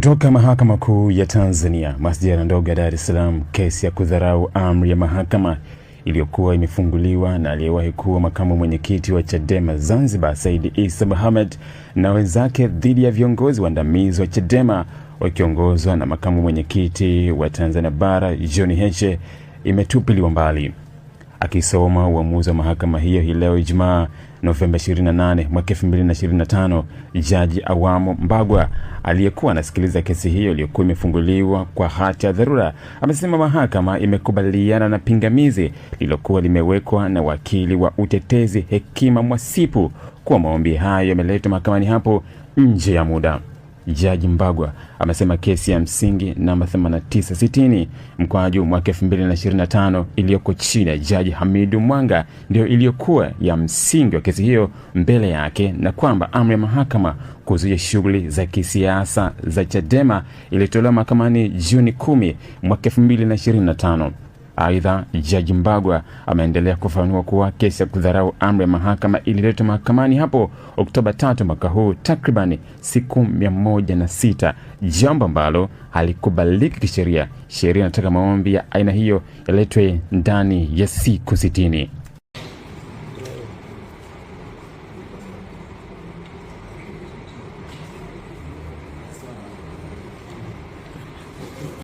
Kutoka Mahakama Kuu ya Tanzania, Masjala ndogo ya Dar es Salaam, kesi ya kudharau amri ya mahakama iliyokuwa imefunguliwa na aliyewahi kuwa makamu mwenyekiti wa Chadema Zanzibar, Said Issa Mohamed na wenzake dhidi ya viongozi waandamizi wa Chadema wakiongozwa na makamu mwenyekiti wa Tanzania Bara, John Heche, imetupiliwa mbali. Akisoma uamuzi wa mahakama hiyo hii leo Ijumaa Novemba 28 mwaka 2025, Jaji Awamu Mbagwa aliyekuwa anasikiliza kesi hiyo iliyokuwa imefunguliwa kwa hati ya dharura amesema mahakama imekubaliana na pingamizi lililokuwa limewekwa na wakili wa utetezi Hekima Mwasipu kuwa maombi hayo yameletwa mahakamani hapo nje ya muda. Jaji Mbagwa amesema kesi ya msingi namba 8960 mkwaju mwaka 2025 iliyoko chini ya Jaji Hamidu Mwanga ndio iliyokuwa ya msingi wa kesi hiyo mbele yake, na kwamba amri ya mahakama kuzuia shughuli za kisiasa za Chadema ilitolewa mahakamani Juni 10 mwaka 2025. Aidha, Jaji Mbagwa ameendelea kufafanua kuwa kesi ya kudharau amri ya mahakama ililetwa mahakamani hapo Oktoba 3 mwaka huu, takriban siku 106, jambo ambalo halikubaliki kisheria. Sheria inataka maombi ya aina hiyo yaletwe ndani ya siku 60.